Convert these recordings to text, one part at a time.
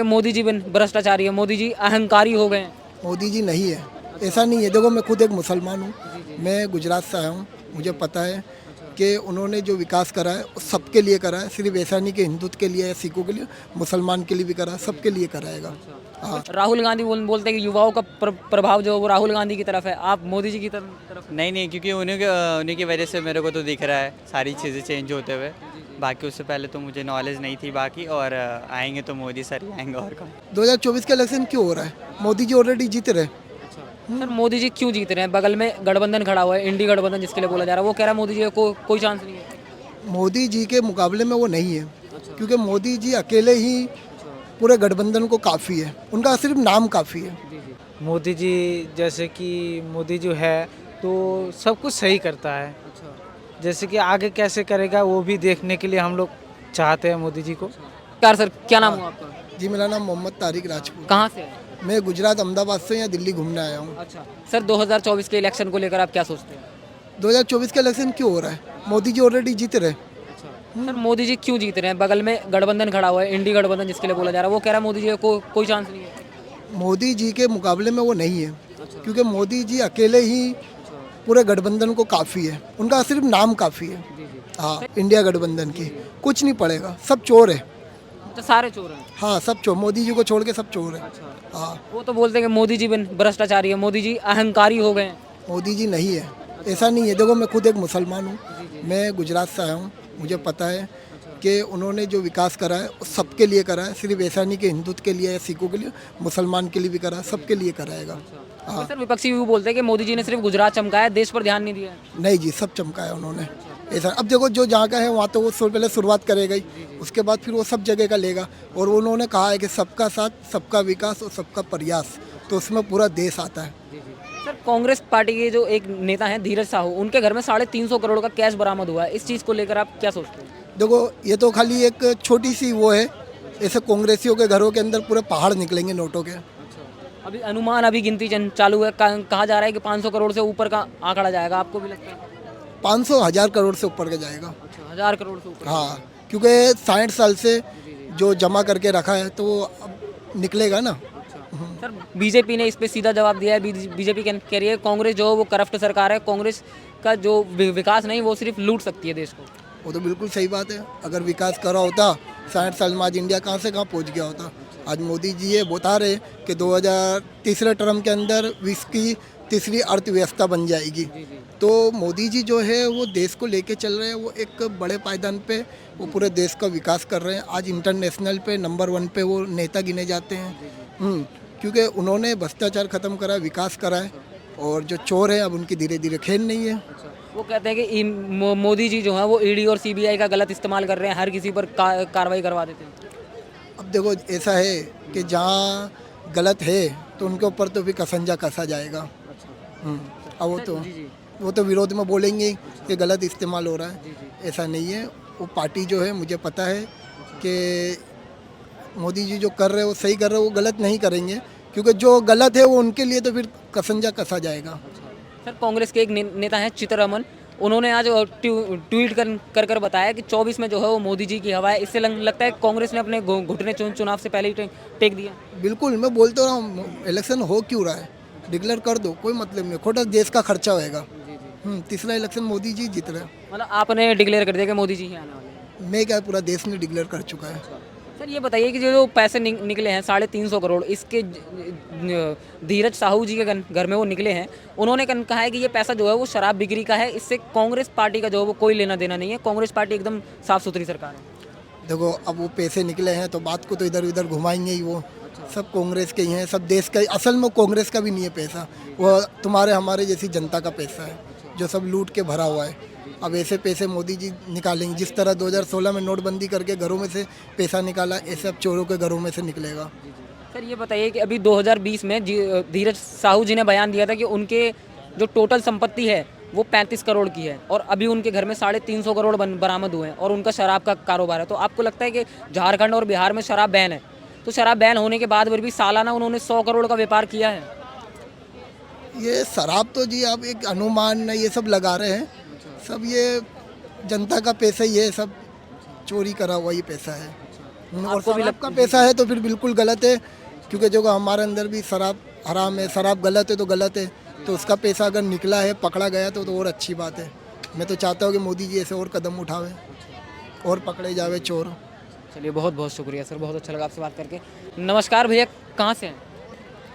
मोदी जी बिन भ्रष्टाचारी है, मोदी जी अहंकारी हो गए हैं। मोदी जी नहीं है, ऐसा नहीं है। देखो मैं खुद एक मुसलमान हूँ, मैं गुजरात से आया हूँ, मुझे पता है कि उन्होंने जो विकास करा है वो सबके लिए करा है। सिर्फ ऐसा नहीं कि हिंदुत्व के लिए या सिखों के लिए, मुसलमान के लिए भी करा है, सबके लिए कराएगा। हाँ, राहुल गांधी बोलते हैं कि युवाओं का प्रभाव जो है वो राहुल गांधी की तरफ है, आप मोदी जी की तरफ। नहीं नहीं, क्योंकि उन्हीं की वजह से मेरे को तो दिख रहा है सारी चीज़ें चेंज होते हुए। बाकी उससे पहले तो मुझे नॉलेज नहीं थी बाकी, और आएंगे तो मोदी सर ही आएंगे, और कौन। 2024 का इलेक्शन क्यों हो रहा है? मोदी जी ऑलरेडी जीत रहे। सर मोदी जी क्यों जीत रहे हैं? बगल में गठबंधन खड़ा हुआ है, इंडी गठबंधन जिसके लिए बोला जा रहा है, वो कह रहा है मोदी जी को कोई चांस नहीं है। मोदी जी के मुकाबले में वो नहीं है, क्योंकि मोदी जी अकेले ही पूरे गठबंधन को काफ़ी है, उनका सिर्फ नाम काफ़ी है। मोदी जी जैसे कि मोदी जो है तो सब कुछ सही करता है। जैसे कि आगे कैसे करेगा वो भी देखने के लिए हम लोग चाहते हैं मोदी जी को। कार सर क्या नाम हुआ आपका? जी, मेरा नाम मोहम्मद तारिक राजपूत। कहाँ से है? मैं गुजरात अहमदाबाद से यहाँ दिल्ली घूमने आया हूँ। अच्छा सर, 2024 के इलेक्शन को लेकर आप क्या सोचते हैं? 2024 का इलेक्शन क्यों हो रहा है? मोदी जी ऑलरेडी जीत रहे। सर मोदी जी क्यों जीत रहे हैं? बगल में गठबंधन खड़ा हुआ है, इंडी गठबंधन जिसके लिए बोला जा रहा है, वो कह रहा है मोदी जी को कोई चांस नहीं है। मोदी जी के मुकाबले में वो नहीं है, क्योंकि मोदी जी अकेले ही पूरे गठबंधन को काफ़ी है, उनका सिर्फ नाम काफ़ी है। हाँ, इंडिया गठबंधन की कुछ नहीं पड़ेगा, सब चोर है। तो सारे चोर हैं। हाँ, सब चोर, मोदी जी को छोड़ के सब चोर है। हाँ, वो तो बोलते हैं कि मोदी जी बिन भ्रष्टाचारी है, मोदी जी अहंकारी हो गए हैं। मोदी जी नहीं है, ऐसा नहीं है। देखो मैं खुद एक मुसलमान हूँ, मैं गुजरात से आया हूँ, मुझे पता है कि उन्होंने जो विकास करा है वो सबके लिए करा है। सिर्फ ऐसा नहीं कि हिंदुत्व के लिए या सिखों के लिए, मुसलमान के लिए भी करा है, सबके लिए कराएगा। तो सर विपक्षी भी बोलते हैं कि मोदी जी ने सिर्फ गुजरात चमकाया है, देश पर ध्यान नहीं दिया है। नहीं जी, सब चमकाया उन्होंने। ऐसा अब देखो, जो जहाँ का है वहाँ तो वो पहले शुरुआत करेगा ही, उसके बाद फिर वो सब जगह का लेगा। और उन्होंने कहा है कि सबका साथ, सबका विकास और सबका प्रयास, तो उसमें पूरा देश आता है। सर कांग्रेस पार्टी के जो एक नेता हैं धीरज साहू, उनके घर में 350 करोड़ का कैश बरामद हुआ है, इस चीज़ को लेकर आप क्या सोचते हैं? देखो ये तो खाली एक छोटी सी वो है, ऐसे कांग्रेसियों के घरों के अंदर पूरे पहाड़ निकलेंगे नोटों के। अभी अनुमान, अभी गिनती चालू है, कहा जा रहा है कि 500 करोड़ से ऊपर का आंकड़ा जाएगा, आपको भी लगता है? 500,000 करोड़ से ऊपर का जाएगा। अच्छा, 1000 करोड़ से ऊपर। हाँ, क्योंकि 60 साल से जो जमा करके रखा है तो वो अब निकलेगा ना। सर बीजेपी ने इस पे सीधा जवाब दिया है। बीजेपी कह रही है कांग्रेस जो वो करप्ट सरकार है, कांग्रेस का जो विकास नहीं वो सिर्फ लूट सकती है देश को। वो तो बिल्कुल सही बात है। अगर विकास करा होता 60 साल में, आज इंडिया कहाँ से कहाँ पहुँच गया होता। आज मोदी जी ये बता रहे कि 2030 टर्म के अंदर विश्व की तीसरी अर्थव्यवस्था बन जाएगी। तो मोदी जी जो है वो देश को लेके चल रहे हैं, वो एक बड़े पायदान पे वो पूरे देश का विकास कर रहे हैं। आज इंटरनेशनल पे नंबर 1 पे वो नेता गिने जाते हैं। क्योंकि उन्होंने भ्रष्टाचार खत्म करा, विकास करा है, और जो चोर हैं अब उनकी धीरे धीरे खेल नहीं है। वो कहते हैं कि मोदी जी जो है वो ईडी और सीबीआई का गलत इस्तेमाल कर रहे हैं, हर किसी पर कार्रवाई करवा देते हैं। अब देखो ऐसा है कि जहाँ गलत है तो उनके ऊपर तो भी कसंजा कसा जाएगा। अब वो तो विरोध में बोलेंगे ही कि गलत इस्तेमाल हो रहा है। ऐसा नहीं है, वो पार्टी जो है, मुझे पता है कि मोदी जी जो कर रहे हैं वो सही कर रहे हैं, वो गलत नहीं करेंगे, क्योंकि जो गलत है वो उनके लिए तो फिर कसंजा कसा जाएगा। सर कांग्रेस के एक नेता हैं चित्तरमन, उन्होंने आज ट्वीट कर बताया कि 24 में जो है वो मोदी जी की हवा है। इससे लगता है कांग्रेस ने अपने घुटने चुनाव से पहले ही टेक दिया। बिल्कुल, मैं बोलता रहा हूँ, इलेक्शन हो क्यों रहा है, डिक्लेयर कर दो, कोई मतलब नहीं, खोटा देश का खर्चा होएगा। तीसरा इलेक्शन मोदी जी जीत रहे हैं। मतलब आपने डिक्लेयर कर दिया कि मोदी जी ही आने वाले हैं? मैं क्या, पूरा देश ने डिक्लेयर कर चुका है। सर ये बताइए कि जो पैसे निकले हैं 350 करोड़, इसके धीरज साहू जी के घर में वो निकले हैं, उन्होंने कहा है कि ये पैसा जो है वो शराब बिक्री का है, इससे कांग्रेस पार्टी का जो है वो कोई लेना देना नहीं है, कांग्रेस पार्टी एकदम साफ सुथरी सरकार है। देखो अब वो पैसे निकले हैं तो बात को तो इधर उधर घुमाएंगे ही, वो सब कांग्रेस के ही हैं, सब देश का। असल में कांग्रेस का भी नहीं है पैसा, वो तुम्हारे हमारे जैसी जनता का पैसा है जो सब लूट के भरा हुआ है। अब ऐसे पैसे मोदी जी निकालेंगे, जिस तरह 2016 में नोटबंदी करके घरों में से पैसा निकाला, ऐसे अब चोरों के घरों में से निकलेगा। सर ये बताइए कि अभी 2020 में धीरज साहू जी ने बयान दिया था कि उनके जो टोटल संपत्ति है वो 35 करोड़ की है, और अभी उनके घर में 350 करोड़ बरामद हुए हैं, और उनका शराब का कारोबार है। तो आपको लगता है कि झारखंड और बिहार में शराब बैन है, तो शराब बैन होने के बाद भी सालाना उन्होंने 100 करोड़ का व्यापार किया है? ये शराब तो जी आप एक अनुमान ये सब लगा रहे हैं, सब ये जनता का पैसा ही है, सब चोरी करा हुआ ही पैसा है। और शराब का पैसा है तो फिर बिल्कुल गलत है, क्योंकि जो हमारे अंदर भी शराब हराम है, शराब गलत है तो गलत है, तो उसका पैसा अगर निकला है, पकड़ा गया तो और अच्छी बात है। मैं तो चाहता हूँ कि मोदी जी ऐसे और कदम उठावे और पकड़े जावे चोर। चलिए बहुत बहुत शुक्रिया सर, बहुत अच्छा लगा आपसे बात करके। नमस्कार भैया, कहाँ से हैं?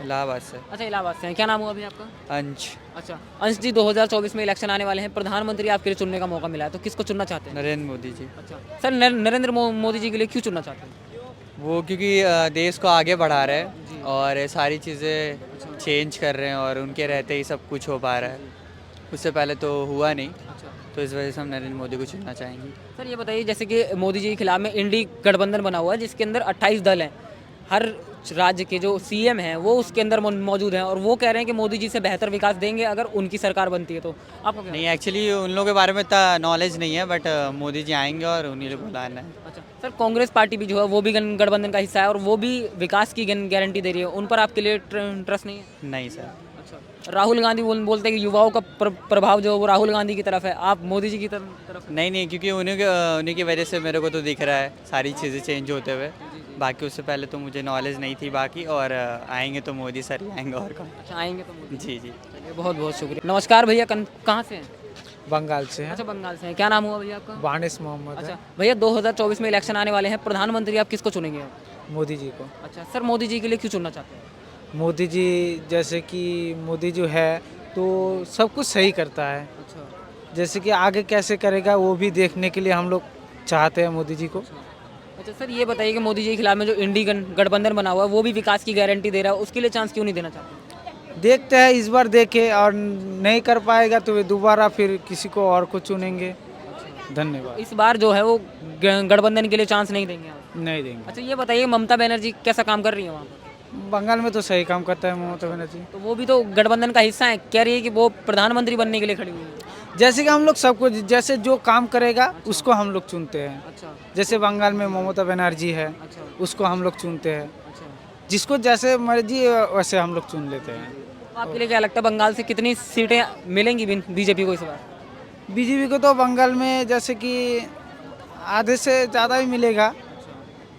इलाहाबाद से। अच्छा, इलाहाबाद से हैं। क्या नाम हुआ अभी आपका? अंश। अच्छा अंश जी, 2024 में इलेक्शन आने वाले हैं, प्रधानमंत्री आपके लिए चुनने का मौका मिला है, तो किसको चुनना चाहते हैं? नरेंद्र मोदी जी। अच्छा सर, नरेंद्र मोदी जी के लिए क्यों चुनना चाहते हैं? वो क्योंकि देश को आगे बढ़ा रहे हैं और सारी चीज़ें चेंज कर रहे हैं और उनके रहते ही सब कुछ हो पा रहा है, उससे पहले तो हुआ नहीं, तो इस वजह से हम नरेंद्र मोदी को चुनना चाहेंगे। सर ये बताइए, जैसे कि मोदी जी के खिलाफ में इंडी गठबंधन बना हुआ है, जिसके अंदर 28 दल हैं, हर राज्य के जो सीएम हैं वो उसके अंदर मौजूद हैं, और वो कह रहे हैं कि मोदी जी से बेहतर विकास देंगे अगर उनकी सरकार बनती है, तो आपको क्या? नहीं, एक्चुअली उन लोगों के बारे में इतना नॉलेज नहीं है, बट मोदी जी आएंगे और उन्हीं को बुलाना है। अच्छा सर, कांग्रेस पार्टी भी जो है वो भी गठबंधन का हिस्सा है और वो भी विकास की गारंटी दे रही है, उन पर आपके लिए ट्रस्ट नहीं है? नहीं सर। अच्छा, राहुल गांधी बोलते हैं कि युवाओं का प्रभाव जो है वो राहुल गांधी की तरफ है, आप मोदी जी की तरफ? नहीं, क्योंकि उन्हीं की वजह से मेरे को तो दिख रहा है सारी चीज़ें चेंज होते हुए, बाकी उससे पहले तो मुझे नॉलेज नहीं थी बाकी, और आएंगे तो मोदी सर ही आएंगे और कौन। अच्छा, आएंगे तो मोदी। जी जी। चलिए बहुत बहुत शुक्रिया। नमस्कार भैया, कहाँ से हैं? बंगाल से है। अच्छा, बंगाल से हैं। क्या नाम हुआ भैया आपका? वानिस मोहम्मद है। अच्छा भैया, 2024 में इलेक्शन आने वाले हैं, प्रधानमंत्री आप किसको चुनेंगे आप? मोदी जी को। अच्छा सर, मोदी जी के लिए क्यों चुनना चाहते हैं? मोदी जी, जैसे कि मोदी जो है तो सब कुछ सही करता है। अच्छा जैसे कि आगे कैसे करेगा वो भी देखने के लिए हम लोग चाहते हैं मोदी जी को। अच्छा सर, ये बताइए कि मोदी जी के खिलाफ में जो इंडी गठबंधन बना हुआ है वो भी विकास की गारंटी दे रहा है, उसके लिए चांस क्यों नहीं देना चाहते? देखते हैं, इस बार देखे और नहीं कर पाएगा तो वे दोबारा फिर किसी को और को चुनेंगे। धन्यवाद। इस बार जो है वो गठबंधन के लिए चांस नहीं देंगे आप? नहीं देंगे। अच्छा ये बताइए, ममता बनर्जी कैसा काम कर रही है वहाँ पर? बंगाल में तो सही काम करता है ममता बनर्जी। तो वो भी तो गठबंधन का हिस्सा है, कह रही है कि वो प्रधानमंत्री बनने के लिए खड़ी हुई है। जैसे कि हम लोग सबको, जैसे जो काम करेगा उसको हम लोग चुनते हैं। अच्छा जैसे बंगाल में ममता बनर्जी है, अच्छा उसको हम लोग चुनते हैं। अच्छा, जिसको जैसे मर्जी वैसे हम लोग चुन लेते हैं। तो आपके लिए क्या लगता है, बंगाल से कितनी सीटें मिलेंगी बीजेपी को इस बार? बीजेपी को तो बंगाल में जैसे कि आधे से ज़्यादा ही मिलेगा।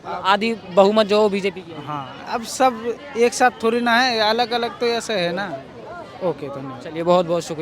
आधी बहुमत जो बीजेपी की है। हाँ, अब सब एक साथ थोड़ी ना है, अलग अलग तो ऐसे है ना। ओके, धन्यवाद। चलिए बहुत बहुत शुक्रिया।